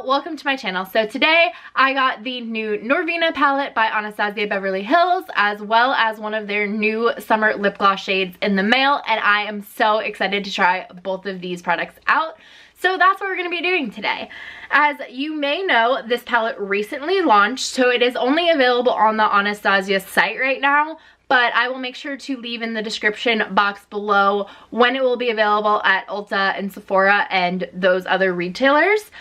y'all, welcome to my channel. So today I got the new Norvina palette by Anastasia Beverly Hills, as well as one of their new summer lip gloss shades in the mail, and I am so excited to try both of these products out. So that's what we're going to be doing today. As you may know, this palette recently launched, so it is only available on the Anastasia site right now, but I will make sure to leave in the description box below when it will be available at Ulta and Sephora and those other retailers.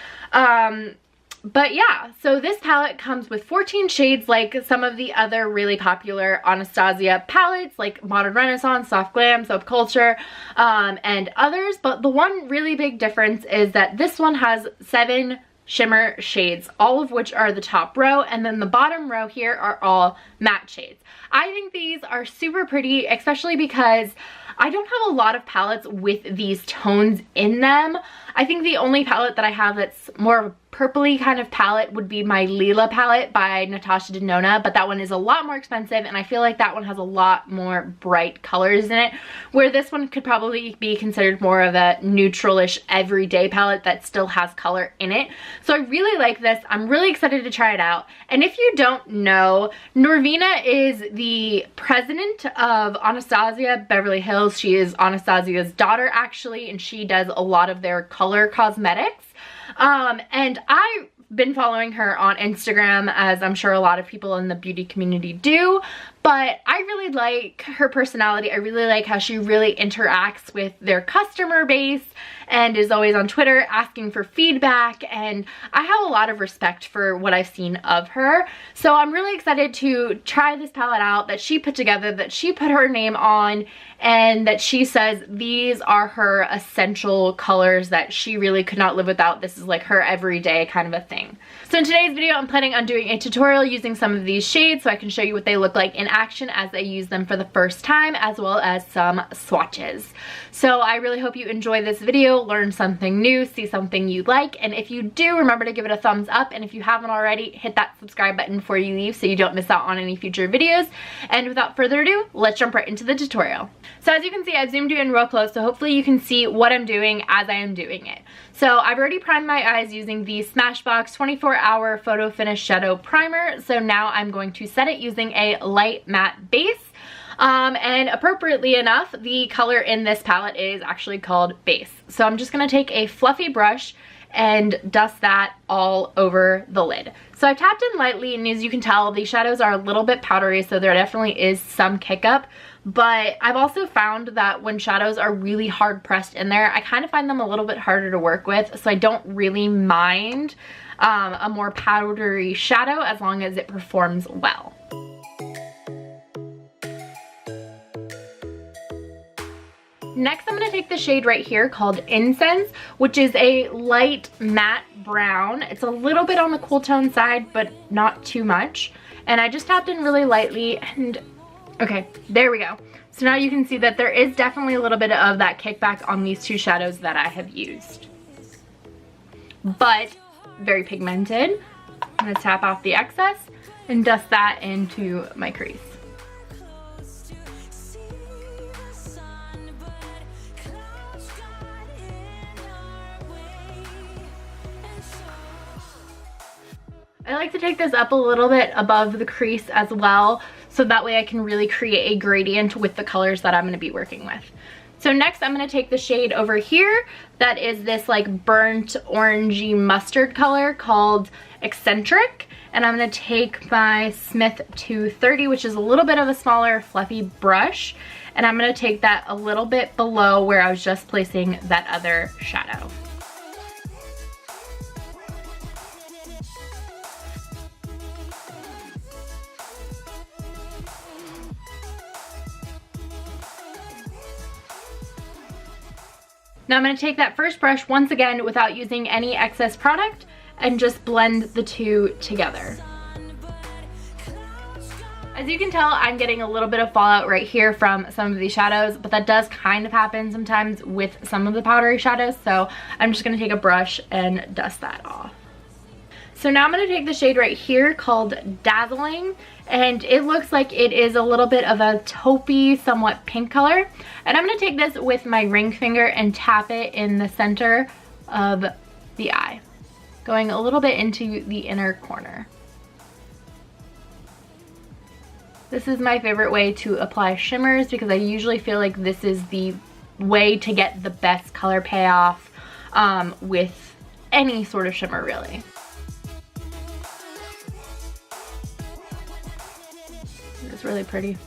But yeah, so this palette comes with 14 shades like some of the other really popular Anastasia palettes like Modern Renaissance, Soft Glam, Soap Culture, and others. But the one really big difference is that this one has 7 shimmer shades, all of which are the top row, and then the bottom row here are all matte shades. I think these are super pretty, especially because I don't have a lot of palettes with these tones in them. I think the only palette that I have that's more of a purpley kind of palette would be my Lila palette by Natasha Denona, but that one is a lot more expensive, and I feel like that one has a lot more bright colors in it, where this one could probably be considered more of a neutralish everyday palette that still has color in it. So I really like this. I'm really excited to try it out. And if you don't know, Norvina is the president of Anastasia Beverly Hills. She is Anastasia's daughter actually, and she does a lot of their color cosmetics. And I've been following her on Instagram, as I'm sure a lot of people in the beauty community do, but I really like her personality. I really like how she really interacts with their customer base and is always on Twitter asking for feedback, and I have a lot of respect for what I've seen of her. So I'm really excited to try this palette out that she put together, that she put her name on, and that she says these are her essential colors that she really could not live without. This is like her everyday kind of a thing. So in today's video, I'm planning on doing a tutorial using some of these shades so I can show you what they look like in action as I use them for the first time, as well as some swatches. So I really hope you enjoy this video, learn something new, see something you like, and if you do, remember to give it a thumbs up, and if you haven't already, hit that subscribe button before you leave so you don't miss out on any future videos. And without further ado, let's jump right into the tutorial. So as you can see, I've zoomed you in real close, so hopefully you can see what I'm doing as I am doing it. So I've already primed my eyes using the Smashbox 24-hour Photo Finish Shadow Primer. So now I'm going to set it using a light matte base. And appropriately enough, the color in this palette is actually called Base. So I'm just going to take a fluffy brush and dust that all over the lid. So I tapped in lightly, and as you can tell, these shadows are a little bit powdery, so there definitely is some kick up. But I've also found that when shadows are really hard pressed in there, I kind of find them a little bit harder to work with, so I don't really mind a more powdery shadow as long as it performs well. Next, I'm going to take the shade right here called Incense, which is a light matte brown. It's a little bit on the cool tone side, but not too much. And I just tapped in really lightly, and okay, there we go. So now you can see that there is definitely a little bit of that kickback on these two shadows that I have used. But very pigmented. I'm going to tap off the excess and dust that into my crease. I like to take this up a little bit above the crease as well, so that way I can really create a gradient with the colors that I'm going to be working with. So next I'm going to take the shade over here that is this like burnt orangey mustard color called Eccentric, and I'm going to take my Smith 230, which is a little bit of a smaller fluffy brush, and I'm going to take that a little bit below where I was just placing that other shadow. Now I'm going to take that first brush once again without using any excess product and just blend the two together. As you can tell, I'm getting a little bit of fallout right here from some of these shadows, but that does kind of happen sometimes with some of the powdery shadows, so I'm just going to take a brush and dust that off. So now I'm going to take the shade right here called Dazzling, and it looks like it is a little bit of a taupey, somewhat pink color. And I'm going to take this with my ring finger and tap it in the center of the eye. going a little bit into the inner corner. This is my favorite way to apply shimmers because I usually feel like this is the way to get the best color payoff with any sort of shimmer, really. It's really pretty.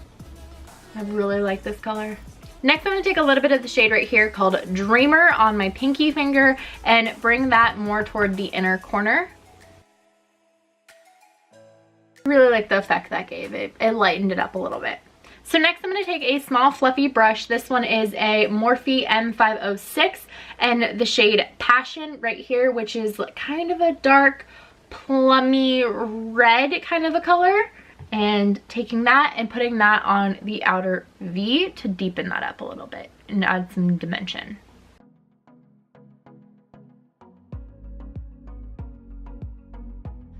I really like this color. Next, I'm gonna take a little bit of the shade right here called Dreamer on my pinky finger and bring that more toward the inner corner. Really like the effect that gave. It lightened it up a little bit. So next I'm going to take a small fluffy brush. This one is a Morphe M506 and the shade Passion right here, which is kind of a dark plummy red kind of a color. And taking that and putting that on the outer V to deepen that up a little bit and add some dimension.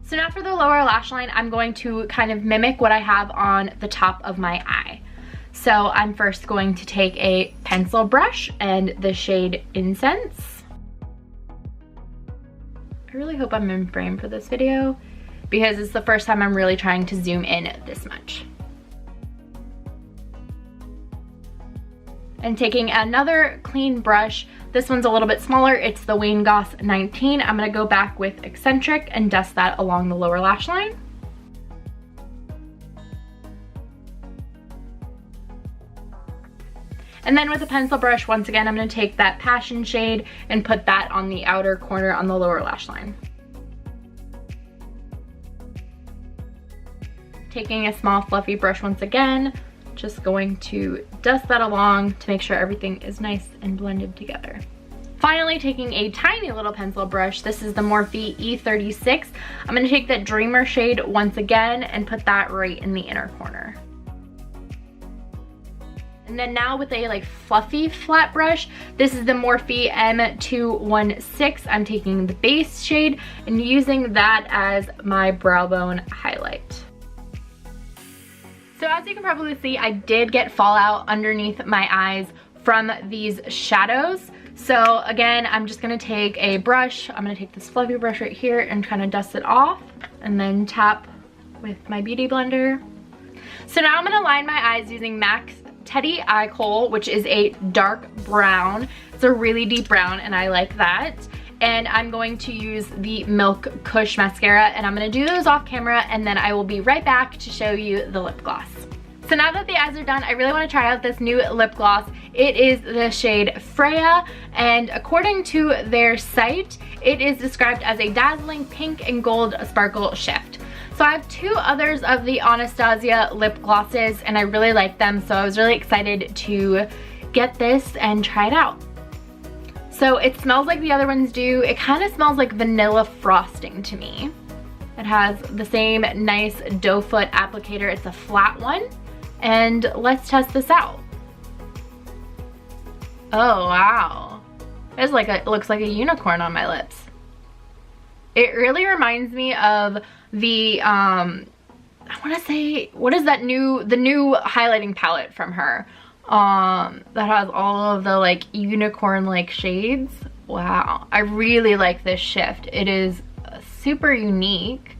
So now for the lower lash line, I'm going to kind of mimic what I have on the top of my eye. So I'm first going to take a pencil brush and the shade Incense. I really hope I'm in frame for this video because it's the first time I'm really trying to zoom in this much. And taking another clean brush, this one's a little bit smaller, it's the Wayne Goss 19. I'm gonna go back with Eccentric and dust that along the lower lash line. And then with a pencil brush, once again, I'm gonna take that Passion shade and put that on the outer corner on the lower lash line. Taking a small fluffy brush once again, just going to dust that along to make sure everything is nice and blended together. Finally, taking a tiny little pencil brush, this is the Morphe E36. I'm gonna take that Dreamer shade once again and put that right in the inner corner. And then now with a fluffy flat brush, this is the Morphe M216. I'm taking the base shade and using that as my brow bone highlight. So as you can probably see, I did get fallout underneath my eyes from these shadows. So again, I'm just gonna take a brush. I'm gonna take this fluffy brush right here and kind of dust it off and then tap with my beauty blender. So now I'm gonna line my eyes using MAC Teddy Eye Kohl, which is a dark brown. It's a really deep brown and I like that. And I'm going to use the Milk Kush mascara and I'm gonna do those off camera and then I will be right back to show you the lip gloss. So now that the eyes are done, I really wanna try out this new lip gloss. It is the shade Freya, and according to their site, it is described as a dazzling pink and gold sparkle shift. So I have two others of the Anastasia lip glosses and I really like them, so I was really excited to get this and try it out. So it smells like the other ones do. It kind of smells like vanilla frosting to me. It has the same nice doe foot applicator. It's a flat one. And let's test this out. Oh wow. It looks like a unicorn on my lips. It really reminds me of the I want to say, what is that the new highlighting palette from her? That has all of the unicorn shades. Wow, I really like this shift. It is super unique.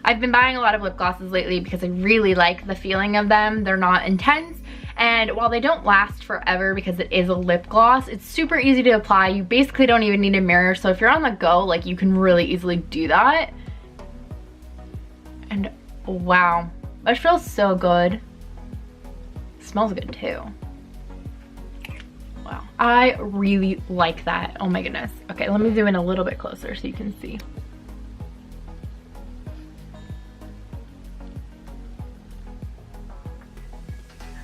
I've been buying a lot of lip glosses lately because I really like the feeling of them. They're not intense, and while they don't last forever because it is a lip gloss, it's super easy to apply. You basically don't even need a mirror, so if you're on the go, you can really easily do that. And wow, it feels so good. It smells good too. Wow, I really like that. Oh my goodness. Okay, let me zoom in a little bit closer so you can see.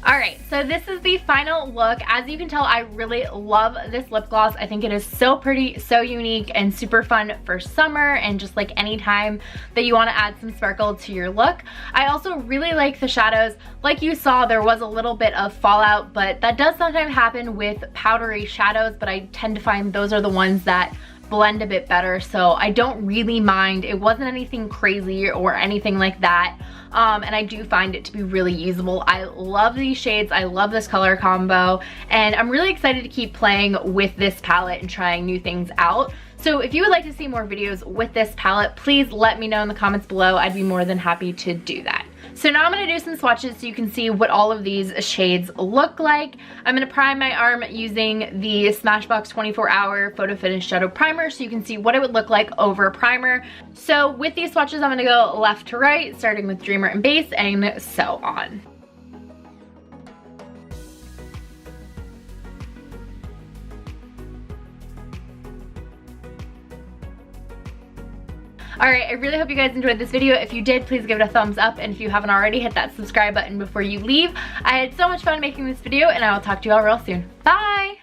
Alright, so this is the final look. As you can tell, I really love this lip gloss. I think it is so pretty, so unique, and super fun for summer and just any time that you want to add some sparkle to your look. I also really like the shadows. Like you saw, there was a little bit of fallout, but that does sometimes happen with powdery shadows, but I tend to find those are the ones that blend a bit better, so I don't really mind. It wasn't anything crazy or anything like that. And I do find it to be really usable. I love these shades. I love this color combo, and I'm really excited to keep playing with this palette and trying new things out. So if you would like to see more videos with this palette, please let me know in the comments below. I'd be more than happy to do that. So now I'm going to do some swatches so you can see what all of these shades look like. I'm going to prime my arm using the Smashbox 24-Hour Photo Finish Shadow Primer so you can see what it would look like over primer. So with these swatches, I'm going to go left to right, starting with Dreamer and Base and so on. Alright, I really hope you guys enjoyed this video. If you did, please give it a thumbs up, and if you haven't already, hit that subscribe button before you leave. I had so much fun making this video, and I will talk to you all real soon. Bye!